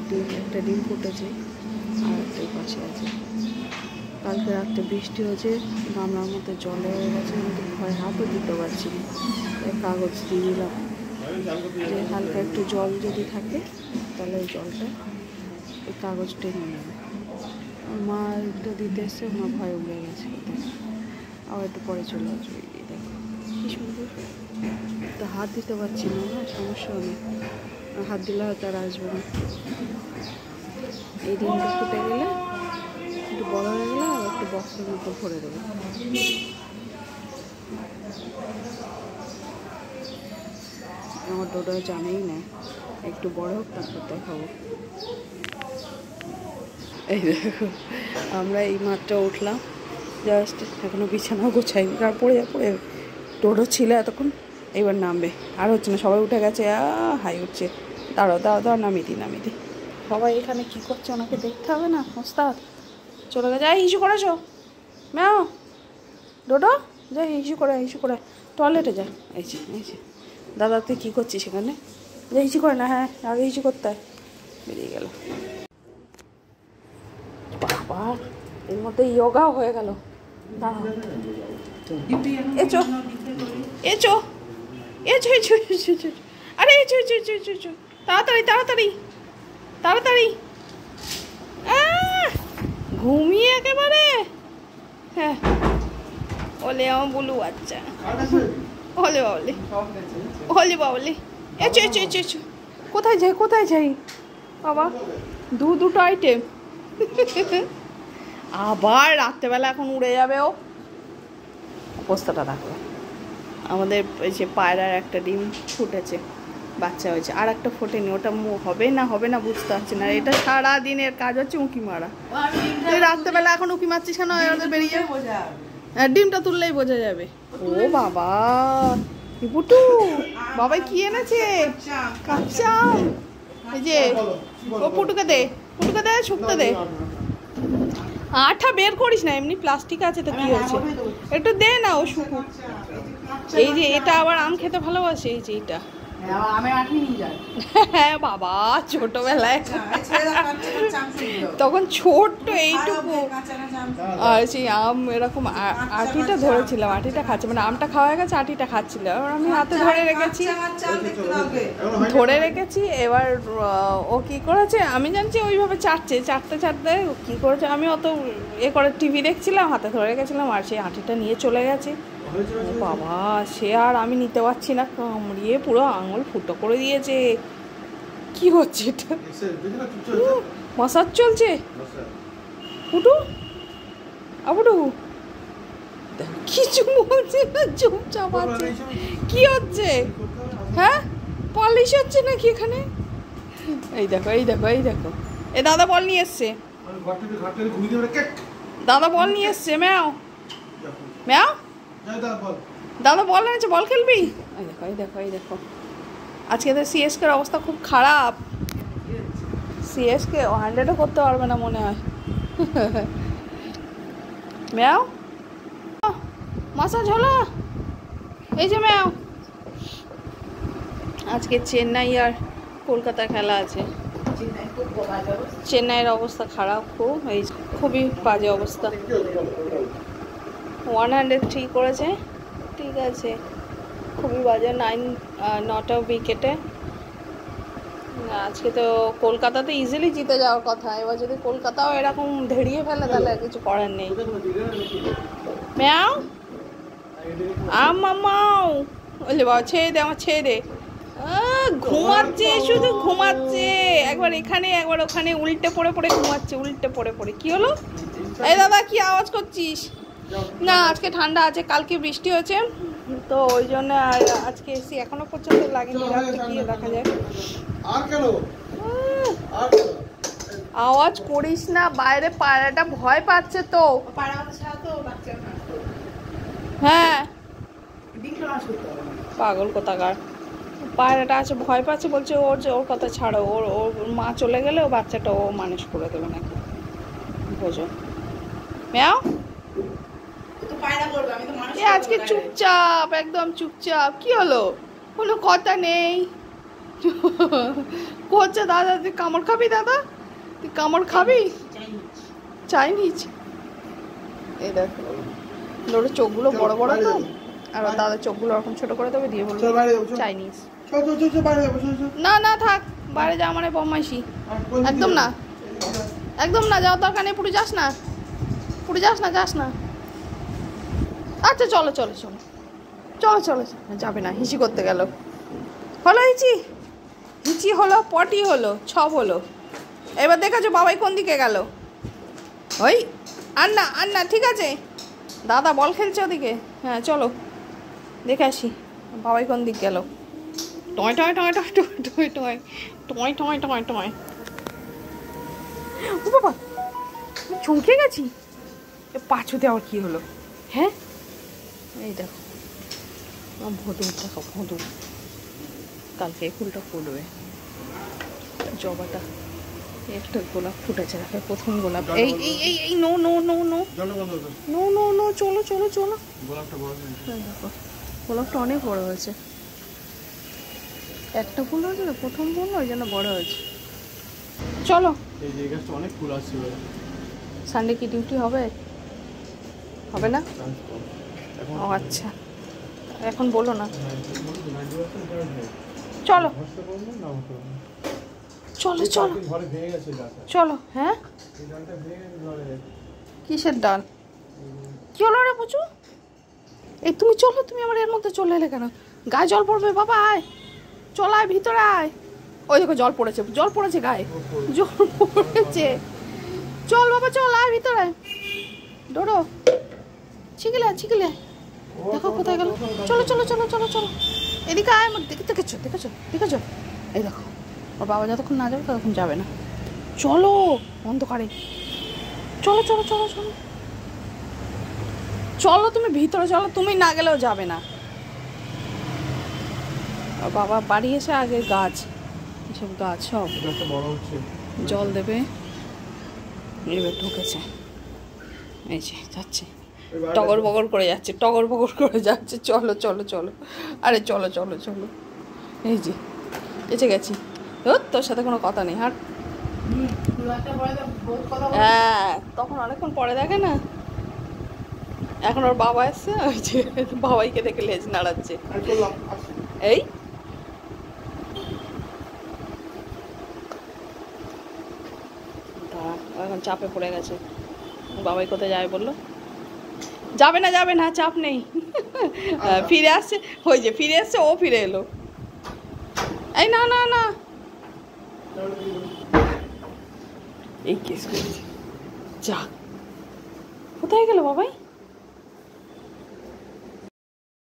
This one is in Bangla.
ডিম, একটা ডিম ফুটেছে আর একটা পাশে আছে। কালকে রাত্রে বৃষ্টি হয়েছে, গামলার মধ্যে জল হয়ে গেছে, কিন্তু ভয় হাতও দিতে পারছি না। কাগজ দিয়ে দিলাম যে হালকা একটু জল যদি থাকে তাহলে ওই জলটা ওই কাগজ টেনে নেবে। মা একটু দিতে এসছে, মা ভয় উড়ে গেছে, আবার একটু পরে চলে আসবে। দেখো কি সুন্দর, তো হাত দিতে পারছি না, না সমস্যা নেই, হাত দিলে হয়তো আর আসবে না। এই ডিমটা ফুটে গেলে একটু বড় হয়ে গেলে আর একটু বক্সের মতো ভরে দেবো। আমার ডোডো জানেই না, একটু বড় হোক তারপর দেখাবো। এই দেখো আমরা এই মাত্র উঠলাম, জাস্ট এখনো বিছানাও গোছাইনি, কারণ পড়ে ডোডো ছিল এতক্ষণ, এবার নামবে। আর হচ্ছে না, সবাই উঠে গেছে, হাই উঠছে, দাঁড়াও নামিয়ে দিই। সবাই এখানে কি করছে ওনাকে দেখতে হবে না, ওস্তাদ চলে গেছে। হিসু করেছো ম্যাও, ডোডো যা হিসু করে টয়লেটে যা। এই যে দাদা তুই কী করছিস সেখানে, যে হিসু করে না, হ্যাঁ আগে হিসু করতে হয়। বেরিয়ে গেল বাবা, এর মধ্যে ইয়োগাও হয়ে গেল। দাঁড়াও, এচো আরে এচো তাড়াতাড়ি ঘুমিয়ে একেবারে। হ্যাঁ ওলে আমার বলু বাচ্চা, ওলে বাবলে এচো কোথায় যাই বাবা, দুটো আইটেম আবার রাত্রেবেলা এখন উড়ে যাবে ও। অবস্থাটা দেখো, আমাদের এই যে পায়রার একটা ডিম ফুটেছে, বাচ্চা হয়েছে, আর একটা ফোটেনি, ওটা হবে না বুঝতে পারছি না। এটা সারা দিনের কাজ হচ্ছে উঁকি মারা, তুই রাত্রেবেলা এখন উঁকি মারছিস কেন? ওদের বেরিয়ে যাবে, ডিমটা তুললেই বোঝা যাবে। ও বাবা পুটু, বাবাই কি এনেছে? কাঁচা আম। এই যে ও পুটুকে দে শুকতে দে, আঠা বের করিস না, এমনি প্লাস্টিক আছে তো কি হয়েছে, একটু দে না ও শুকুক। এই যে এটা আবার আম খেতে ভালোবাসে, এই যে এটা হ্যাঁ বাবা, ছোটবেলায় তখন ছোট্ট এইটুকু, আর সেই আম এরকম আটিটা ধরেছিলাম, আটিটা খাচ্ছে, মানে আমটা খাওয়া হয়ে গেছে, আটিটা খাচ্ছিল, এবার আমি হাতে ধরে রেখেছি। এবার ও কি করেছে আমি জানছি, ওইভাবে চাটতে কি করেছে, আমি অত করে টিভি দেখছিলাম, হাতে ধরে রেখেছিলাম, আর সেই আটিটা নিয়ে চলে গেছে। বাবা সে আর আমি নিতে পারছি না, কামড়িয়ে পুরো আঙুল ফুটো করে দিয়েছে। কি হচ্ছে এটা, মাসাজ চলছে? ফুটু কিছু বলছে না, চুপচাপ আছে। কি হচ্ছে? হ্যাঁ পলিশ হচ্ছে নাকি এখানে? এই দেখো এ দাদা বল নিয়ে এসছে, ম্যাও দাদা বল এনেছে, বল খেলবি? এই দেখো আজকে তো সিএসকের অবস্থা খুব খারাপ, সিএসকে 100ও করতে পারবে না মনে হয়। ম্যাও মাসাজ হলো, এই যে ম্যাও। আজকে চেন্নাই আর কলকাতার খেলা আছে, চেন্নাইয়ের অবস্থা খারাপ খুব, এই খুবই বাজে অবস্থা। 103 করেছে, ঠিক আছে, খুবই বাজে, 9টা উইকেটে। আজকে তো কলকাতাতে ইজিলি জিতে যাওয়ার কথা, এবার যদি কলকাতাও এরকম ধেড়িয়ে ফেলে তাহলে কিছু করার নেই। ম্যাও মামাও বললে বাবা ছেড়ে দে ঘুমাচ্ছে, শুধু ঘুমাচ্ছে, একবার এখানে একবার ওখানে, উল্টে পড়ে ঘুমাচ্ছে। কি হলো? এই দাদা কি আওয়াজ করছিস? না আজকে ঠান্ডা আছে, কালকে বৃষ্টি হয়েছে তো ওই জন্য, আর আজকে এসি এখনো পর্যন্ত লাগেনি, রাত্রে গিয়ে দেখা যায়। আওয়াজ করিস না, বাইরে পায়রাটা ভয় পাচ্ছে তো। হ্যাঁ পাগল কোথাকার, পায়রাটা আছে ভয় পাচ্ছে, বলছে ওর কথা ছাড়ো, ওর মা চলে গেলে ও বাচ্চাটা ও মানুষ করে দেবে নাকি, বোঝো। ম্যাও আজকে চুপচাপ, একদম চুপচাপ। কি হলো? কোনো কথা নেই, করছে দাদা, তুই কামড় খাবি দাদা? তুই কামড় খাবি? চাইনিজ। এই দেখো ওর চোখগুলো বড় বড় তো, আর দাদা চোখগুলো ওরকম ছোট করে দেবে, দিয়ে বলবে চাইনিজ। না না থাক, বাইরে যাওয়া মানে বদমাইশি। একদম না, একদম না, যাওয়ার দরকার নেই। পুরো যাস না, পুরো যাস না, যাস না। আচ্ছা চলো চলো চলো চলো চলো, যাবে না, হিসি করতে গেল। হলো হিচি, হিচি হলো, পটি হলো, সব হলো। এবার দেখাছো বাবাই কোন দিকে গেল। ওই আর না, আর না, ঠিক আছে, দাদা বল খেলছে ওদিকে। হ্যাঁ চলো দেখে আসি বাবাই কোন দিক গেল। টয় টয় টয় টয় টয় টয় টয় টয় টয় টয়। ও বাবা, আমি চমকে গেছি। পাঁচুতে আবার কি হলো? হ্যাঁ এই দেখো ভদু, দেখো ভদু, কালকে এই ফুলটা ফুটবে, জবাটা। একটা গোলাপ ফুটেছে, দেখো প্রথম গোলাপ। এই এই এই এই no no no no no no no, চলো চলো চলো। দেখো গোলাপটা অনেক বড় হয়েছে, একটা ফুল হয়েছে তো, প্রথম ফুল ওই জন্য বড় হয়েছে। চলো, অনেক ফুল আসছে। সানডে কি ডিউটি হবে? হবে না? ও আচ্ছা, এখন বলো না। চলো চলো চলো চলো। হ্যাঁ কিসের ডাল? কি হলো রে পুচু? এই তুমি চলো, তুমি আমার এর মধ্যে চলে এলে কেন? গায়ে জল পড়বে বাবা, আয় চল, আয় ভিতরে আয়। ওই দেখো জল পড়েছে, জল পড়েছে গায়ে, জল পড়েছে। চল বাবা চল, আয় ভিতরে। ডোডো ছিগলে ছিগলে, দেখো কোথায় গেল। চলো চলো চলো চলো চলো, এদিকে আয়। আমার দেখেছো দেখেছো দেখেছো? এই দেখো ওর বাবা যতক্ষণ না যাবে ততক্ষণ যাবে না। চলো অন্ধকারে, চলো চলো চলো চলো চলো, তুমি ভিতরে চলো, তুমি না গেলেও যাবে না। আর বাবা বাড়ি এসে আগে গাছ, এসব গাছ সব জল দেবে। এবার ঢুকেছে, এই যে যাচ্ছে, টগর বগর করে যাচ্ছে, টগর বগর করে যাচ্ছে। চলো চলো চলো, আরে চলো চলো চলো। এই যে এসে গেছি, তোর সাথে কোনো কথা নেই, হাট। হ্যাঁ তখন অনেকক্ষণ পরে দেখে না, এখন ওর বাবা এসছে, ওই যে বাবাইকে দেখে লেজ নাড়াচ্ছে। এই এখন চাপে পড়ে গেছে। বাবাই কোথায় যাবে বললো? যাবে না যাবে না, চাপ নেই। ফিরে আসছে, ওই যে ফিরে আসছে, ও ফিরে এলো। এই না না না, এই কেস করেছে। যা, কোথায় গেল বাবাই?